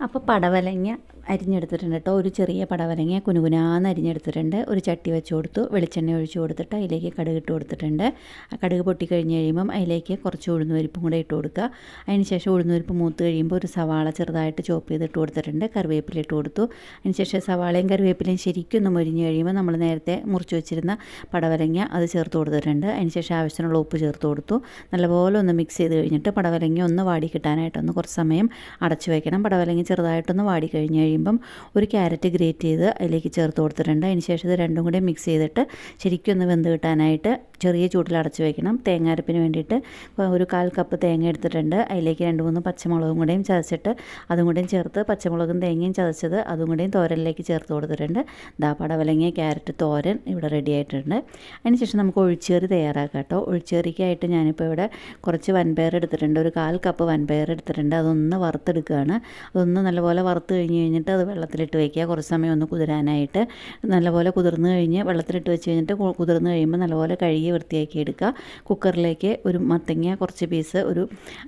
അപ്പോൾ പടവലങ്ങ അരിഞ്ഞെടുത്തിട്ടുണ്ട് കേട്ടോ. ഒരു ചെറിയ പടവലങ്ങ കുനുകുനാന്ന് അരിഞ്ഞെടുത്തിട്ടുണ്ട്. ഒരു ചട്ടി വെച്ച് കൊടുത്തു, വെളിച്ചെണ്ണ ഒഴിച്ച് കൊടുത്തിട്ട് അതിലേക്ക് കടുക് ഇട്ട് കൊടുത്തിട്ടുണ്ട്. ആ കടുക് പൊട്ടി കഴിഞ്ഞ് കഴിയുമ്പം അതിലേക്ക് കുറച്ച് ഉഴുന്നുപരിപ്പും കൂടെ ഇട്ട് കൊടുക്കുക. അതിന് ശേഷം ഉഴുന്നുപരിപ്പ് മൂത്ത് കഴിയുമ്പോൾ ഒരു സവാള ചെറുതായിട്ട് ചോപ്പ് ചെയ്തിട്ട് കൊടുത്തിട്ടുണ്ട്. കറിവേപ്പില ഇട്ട് കൊടുത്തു. അതിന് ശേഷം സവാളയും കറിവേപ്പിലയും ശരിക്കും ഒന്ന് മൊരിഞ്ഞ് കഴിയുമ്പോൾ നമ്മൾ നേരത്തെ മുറിച്ച് വെച്ചിരുന്ന പടവലങ്ങ അത് ചേർത്ത് കൊടുത്തിട്ടുണ്ട്. അതിന് ശേഷം ആവശ്യത്തിനുള്ള ഉപ്പ് ചേർത്ത് കൊടുത്തു. നല്ലപോലെ ഒന്ന് മിക്സ് ചെയ്ത് കഴിഞ്ഞിട്ട് പടവലങ്ങ ഒന്ന് വാടി കിട്ടാനായിട്ടൊന്ന് കുറച്ച് സമയം അടച്ചു വയ്ക്കണം. പടവലങ്ങ ചെറുതായിട്ടൊന്ന് വാടി കഴിഞ്ഞ് കഴിയുമ്പം ഒരു ക്യാരറ്റ് ഗ്രേറ്റ് ചെയ്ത് അതിലേക്ക് ചേർത്ത് കൊടുത്തിട്ടുണ്ട്. അതിന് ശേഷം ഇത് രണ്ടും കൂടെ മിക്സ് ചെയ്തിട്ട് ശരിക്കും ഒന്ന് വെന്ത് കിട്ടാനായിട്ട് ചെറിയ ചൂടിൽ അടച്ച് വയ്ക്കണം. തേങ്ങാരപ്പിന് വേണ്ടിയിട്ട് ഒരു 1/4 കപ്പ് തേങ്ങ എടുത്തിട്ടുണ്ട്. അതിലേക്ക് 2-3 പച്ചമുളകും കൂടെയും ചതച്ചിട്ട് അതും കൂടെയും ചേർത്ത് പച്ചമുളകും തേങ്ങയും ചതച്ചത് അതും കൂടെയും തോരനിലേക്ക് ചേർത്ത് കൊടുത്തിട്ടുണ്ട്. ദാ പടവലങ്ങ ക്യാരറ്റ് തോരൻ ഇവിടെ റെഡി ആയിട്ടുണ്ട്. അതിനുശേഷം നമുക്ക് ഒഴിച്ചുകറി തയ്യാറാക്കാം കേട്ടോ. ഒഴിച്ചുകറിക്കായിട്ട് ഞാനിപ്പോൾ ഇവിടെ കുറച്ച് വൻപയർ എടുത്തിട്ടുണ്ട്. ഒരു 1/4 കപ്പ് വൻപയർ എടുത്തിട്ടുണ്ട്. അതൊന്ന് വറുത്തെടുക്കുകയാണ്. അതൊന്ന് നല്ലപോലെ വറുത്ത് കഴിഞ്ഞിട്ട് അത് വെള്ളത്തിലിട്ട് വയ്ക്കുക. കുറച്ച് സമയം ഒന്ന് കുതിരാനായിട്ട്. നല്ലപോലെ കുതിർന്ന് കഴിഞ്ഞ് വെള്ളത്തിലിട്ട് വെച്ച് കഴിഞ്ഞിട്ട് കുതിർന്ന് കഴിയുമ്പോൾ നല്ലപോലെ കഴുകി വൃത്തിയാക്കി എടുക്കുക. കുക്കറിലേക്ക് ഒരു മത്തങ്ങ കുറച്ച് പീസ്, ഒരു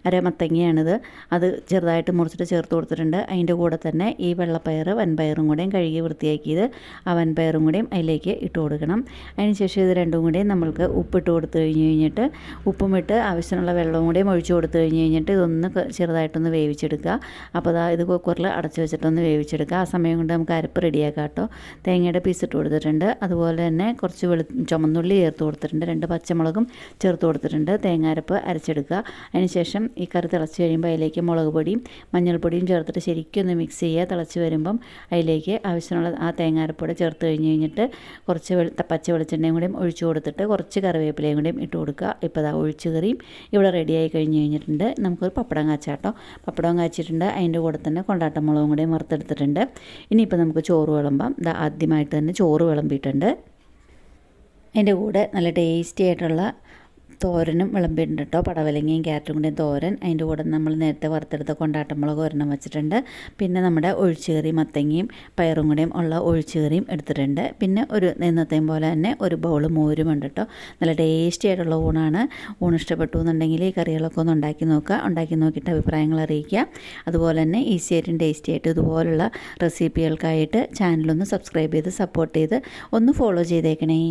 അര മത്തങ്ങയാണിത്, അത് ചെറുതായിട്ട് മുറിച്ചിട്ട് ചേർത്ത് കൊടുത്തിട്ടുണ്ട്. അതിൻ്റെ കൂടെ തന്നെ ഈ വൻപയറും കൂടെയും കഴുകി വൃത്തിയാക്കിയത് ആ വൻപയറും കൂടെയും അതിലേക്ക് ഇട്ട് കൊടുക്കണം. അതിന് ശേഷം ഇത് രണ്ടും കൂടെയും നമ്മൾക്ക് ഉപ്പിട്ട് കൊടുത്തു കഴിഞ്ഞിട്ട് ഉപ്പും ഇട്ട് ആവശ്യമുള്ള വെള്ളവും കൂടെയും ഒഴിച്ച് കൊടുത്തു കഴിഞ്ഞിട്ട് ഇതൊന്ന് ചെറുതായിട്ടൊന്ന് വേവിച്ചെടുക്കുക. അപ്പോൾ ഇത് കുക്കറിൽ അടച്ച് വെച്ചിട്ടൊന്ന് വേവിച്ചെടുക്കുക. ആ സമയം കൊണ്ട് നമുക്ക് അരപ്പ് റെഡിയാക്കാം കേട്ടോ. തേങ്ങയുടെ പീസ് ഇട്ട് കൊടുത്തിട്ടുണ്ട്. അതുപോലെ തന്നെ കുറച്ച് ചുമന്നുള്ളി ചേർത്ത് കൊടുത്തിട്ടുണ്ട്. 2 പച്ചമുളകും ചേർത്ത് കൊടുത്തിട്ടുണ്ട്. തേങ്ങാരപ്പ് അരച്ചെടുക്കുക. അതിനുശേഷം ഈ കറി തിളച്ച് കഴിയുമ്പോൾ അതിലേക്ക് മുളക് പൊടിയും മഞ്ഞൾപ്പൊടിയും ചേർത്തിട്ട് ശരിക്കും ഒന്ന് മിക്സ് ചെയ്യുക. തിളച്ച് വരുമ്പം അതിലേക്ക് ആവശ്യമുള്ള ആ തേങ്ങാരപ്പൊടി ചേർത്ത് കഴിഞ്ഞിട്ട് കുറച്ച് പച്ച വെളിച്ചെണ്ണയും കൂടെയും ഒഴിച്ച് കൊടുത്തിട്ട് കുറച്ച് കറിവേപ്പിലയും കൂടെയും ഇട്ട് കൊടുക്കുക. ഇപ്പോൾ അതാ ഒഴിച്ച് കറിയും ഇവിടെ റെഡിയായി കഴിഞ്ഞിട്ടുണ്ട്. നമുക്കൊരു പപ്പടം കാച്ചാട്ടോ. പപ്പടം കാച്ചിട്ടുണ്ട്. അതിൻ്റെ കൂടെ തന്നെ കൊണ്ടാട്ടമുളകും കൂടെയും വറുത്തെടുത്തിട്ടുണ്ട്. ഇനിയിപ്പോൾ നമുക്ക് ചോറ് വിളമ്പാം. ആദ്യമായിട്ട് തന്നെ ചോറ് വിളമ്പിയിട്ടുണ്ട്. അതിൻ്റെ കൂടെ നല്ല ടേസ്റ്റി ആയിട്ടുള്ള തോരനും വിളമ്പിയിട്ടുണ്ട് കേട്ടോ. പടവലങ്ങയും ക്യാരറ്റും കൂടെയും തോരൻ. അതിൻ്റെ കൂടെ നമ്മൾ നേരത്തെ വറുത്തെടുത്ത കൊണ്ടാട്ടമുളക് ഒരെണ്ണം വെച്ചിട്ടുണ്ട്. പിന്നെ നമ്മുടെ ഒഴിച്ചുകറി മത്തങ്ങയും പയറും കൂടെയും ഉള്ള ഒഴിച്ചുകറിയും എടുത്തിട്ടുണ്ട്. പിന്നെ ഒരു ഇന്നത്തെയും പോലെ തന്നെ ഒരു ബൗൾ മോരും ഉണ്ട് കേട്ടോ. നല്ല ടേസ്റ്റി ആയിട്ടുള്ള ഊണാണ്. ഊണ് ഇഷ്ടപ്പെട്ടു എന്നുണ്ടെങ്കിൽ ഈ കറികളൊക്കെ ഒന്ന് ഉണ്ടാക്കി നോക്കുക. ഉണ്ടാക്കി നോക്കിയിട്ട് അഭിപ്രായങ്ങൾ അറിയിക്കുക. അതുപോലെ തന്നെ ഈസി ആയിട്ടും ടേസ്റ്റി ആയിട്ടും ഇതുപോലുള്ള റെസിപ്പികൾക്കായിട്ട് ചാനലൊന്ന് സബ്സ്ക്രൈബ് ചെയ്ത് സപ്പോർട്ട് ചെയ്ത് ഒന്ന് ഫോളോ ചെയ്തേക്കണേ.